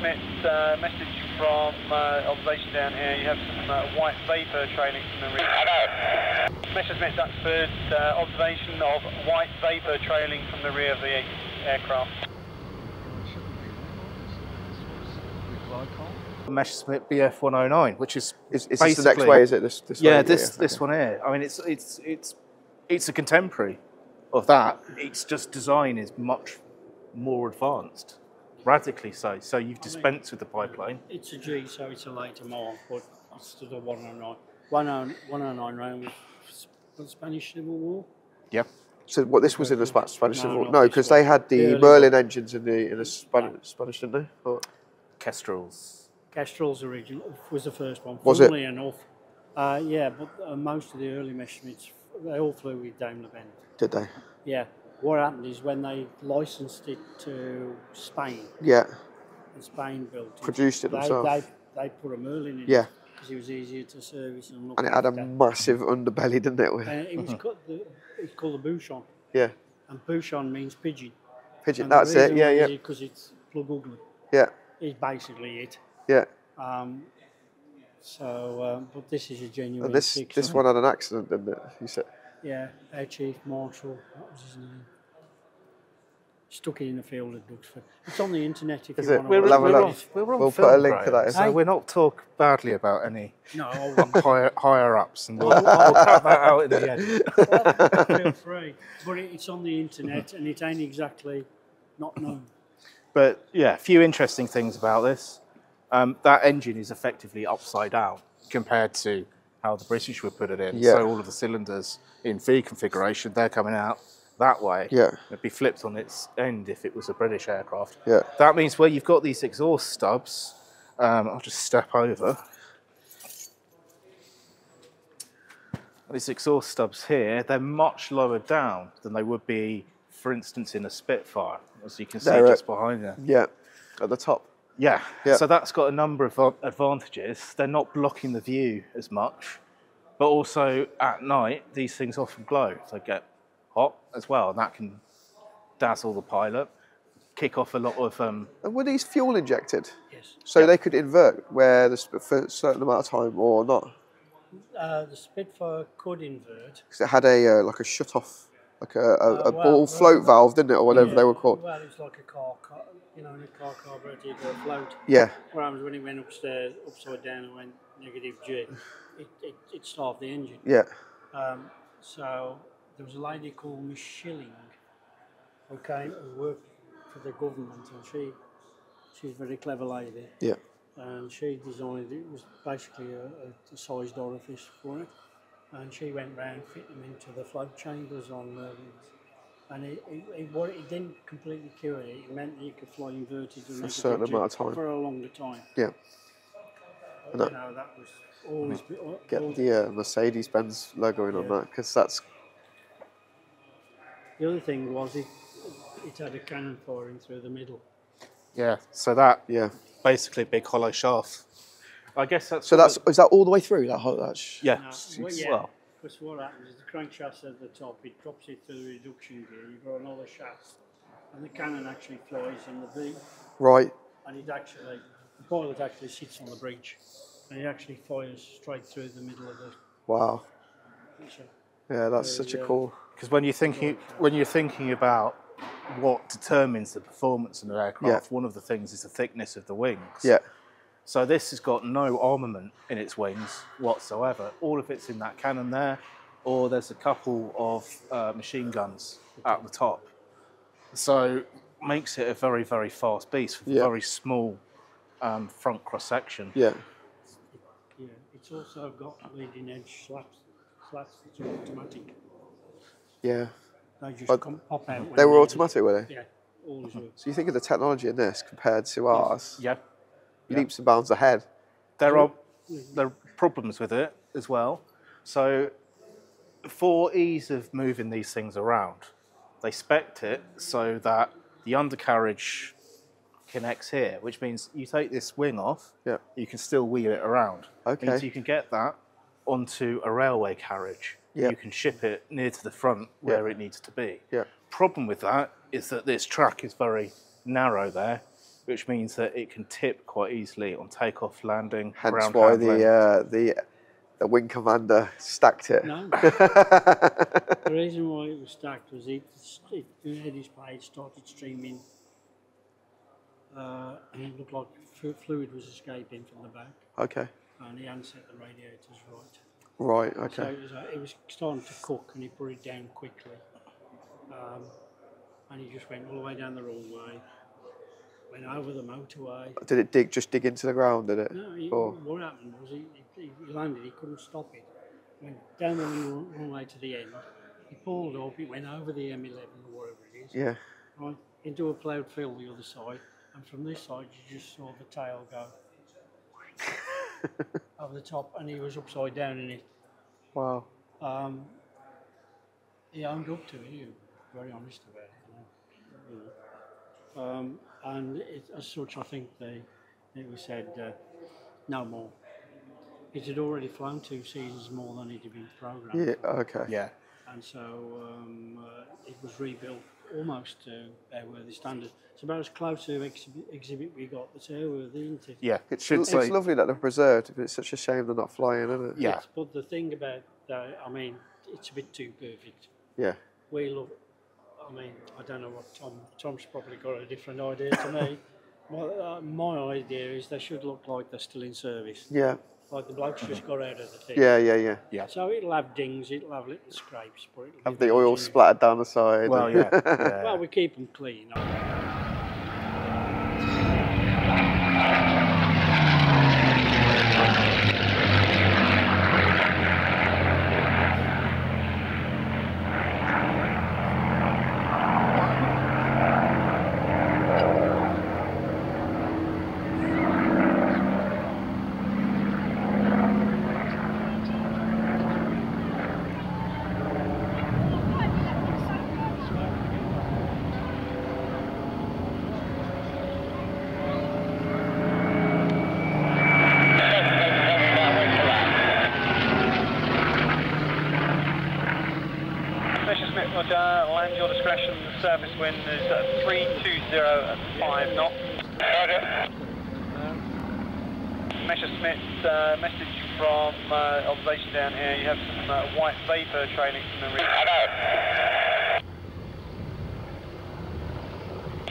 Messerschmitt, message from observation down here. You have some white vapour trailing from the rear. Hello. Messerschmitt, Duxford, observation of white vapour trailing from the rear of the aircraft. Messerschmitt BF-109, which is this the next way? Is it this? Yeah, way? this one here. I mean, it's a contemporary of that. It's just design is much more advanced, radically so. So you've dispensed with the biplane. It's a G, so it's a later model, but it's still a 109. 109 round was the Spanish Civil War. Yeah. So what this was in the Spanish Civil War? No, because they had the Merlin engines in the Spanish, didn't they? Or? Kestrel's original was the first one. Was Funnily it? enough, yeah, but most of the early Messerschmitts, they all flew with Daimler-Benz. Did they? Yeah. What happened is when they licensed it to Spain, yeah, and Spain built it, produced it themselves. They put a Merlin in yeah. it because it was easier to service and look and it had a after. massive underbelly, didn't it? It was it's called the Bouchon. Yeah. And Bouchon means pigeon. Pigeon, and that's it, yeah, yeah. Because it's plug ugly. Yeah. It's basically it. Yeah. But this is a genuine. And this one had an accident, didn't it? You said. Yeah, Air Chief Marshal, what was his name? Stuck it in the field at Duxford. It's on the internet if you want to watch it. We'll put a link to that. So we're not talk badly about any no, higher ups, and we'll cut that out in the end. Feel free. But it's on the internet and it ain't exactly not known. But yeah, a few interesting things about this. That engine is effectively upside down compared to how the British would put it in. Yeah. So all of the cylinders in V configuration, they're coming out that way. Yeah. It'd be flipped on its end if it was a British aircraft. Yeah. That means where you've got these exhaust stubs, I'll just step over. These exhaust stubs here, they're much lower down than they would be, for instance, in a Spitfire, as you can see just behind there. Yeah, at the top. Yeah. Yeah, so that's got a number of advantages. They're not blocking the view as much, but also at night, these things often glow. They get hot as well, and that can dazzle the pilot, kick off a lot of... And were these fuel injected? Yes. So they could invert for a certain amount of time or not? The Spitfire could invert. Because it had a like a shut-off, like a ball float valve, didn't it, or whatever they were called? Well, it's like a car, you know, in a car carburetor, you got a float. Yeah. What happens when it went upstairs, upside down and went negative G, it starved the engine. Yeah. So there was a lady called Miss Schilling who came and worked for the government, and she's a very clever lady. Yeah. And she designed it. Was basically a sized orifice for it, and she went round fitting them into the float chambers on the. And it didn't completely cure it. It meant that you could fly inverted for a certain amount of time. For a longer time. Yeah. And you know, that was always... Get the Mercedes-Benz logo in on that, because that's... The other thing was it had a cannon firing through the middle. Yeah, so that... Yeah. Basically a big hollow shaft. I guess that's... So is that all the way through, that whole... Yeah. Well, because what happens is the crankshaft at the top, it drops it to the reduction gear, you've got another shaft, and the cannon actually flies in the V. Right. And the pilot actually sits on the bridge, and it actually fires straight through the middle of the... Wow. Yeah, that's such a cool... Because when you're thinking about what determines the performance of an aircraft, one of the things is the thickness of the wings. Yeah. So this has got no armament in its wings whatsoever. All of it's in that cannon there, or there's a couple of machine guns at the top. So makes it a very, very fast beast with a very small front cross section. Yeah. Yeah, it's also got leading edge slats which are automatic. Yeah. They just pop out. They were automatic, were they? Yeah, always were. So you think of the technology in this compared to ours? Yeah. Leaps and bounds ahead. There are problems with it as well. So for ease of moving these things around, they spec'd it so that the undercarriage connects here, which means you take this wing off, you can still wheel it around. Okay. Means you can get that onto a railway carriage. You can ship it near to the front where it needs to be. Yeah. Problem with that is that this track is very narrow there, which means that it can tip quite easily on takeoff, landing, Hence ground why handling. the wing commander stacked it. No. The reason why it was stacked was it had his blade started streaming, and it looked like fluid was escaping from the back, Okay. and he hadn't set the radiators right. Right. Okay. So it was starting to cook, and he put it down quickly, and he just went all the way down the wrong way, went over the motorway. Did it just dig into the ground? Did it? No, Or- what happened was he landed, he couldn't stop it. Went down the wrong way to the end. He pulled up, it went over the M11 or whatever it is, Yeah. right, into a ploughed field the other side, and from this side you just saw the tail go over the top, and he was upside down in it. Wow. He owned up to it, he was very honest about it. You know. And as such, I think it was said no more. It had already flown 2 seasons more than it had been programmed. Yeah. Okay. Yeah. And so it was rebuilt almost to airworthy standard. It's about as close to exhibit we got that's airworthy, isn't it? Yeah. It's Should say. lovely that they're preserved, but it's such a shame they're not flying, isn't it? Yeah. Yes, but the thing about that, I mean, it's a bit too perfect. Yeah. We love, I mean, I don't know what Tom's probably got a different idea to me. My idea is they should look like they're still in service. Yeah. Like the bloke's just got out of the thing. Yeah. So it'll have dings, it'll have little scrapes, but it'll Have be the oil very splattered down the side. Well, yeah. Yeah. Well, we keep them clean. Messerschmitt, Roger, land your discretion, surface wind is 320 at 5 knots. Roger. Messerschmitt, message from observation down here, you have some white vapour trailing from the rear. Hello.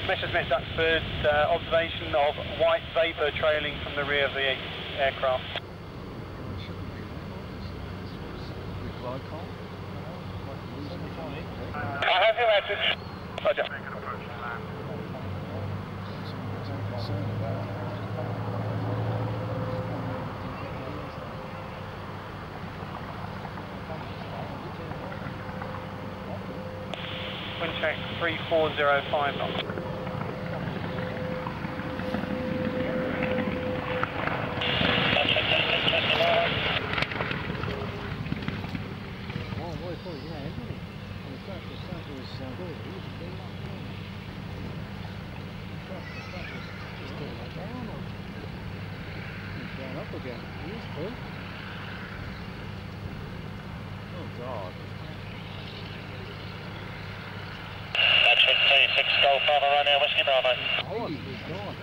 Messerschmitt, Duxford, observation of white vapour trailing from the rear of the aircraft. I have your message. Roger. Wind check 3405 knots. That's 36 Golf Bravo, run now, Whiskey Bravo. Oh, he's gone.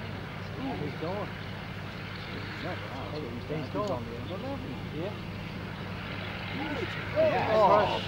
Oh, he's gone. He's gone. Yeah. Oh,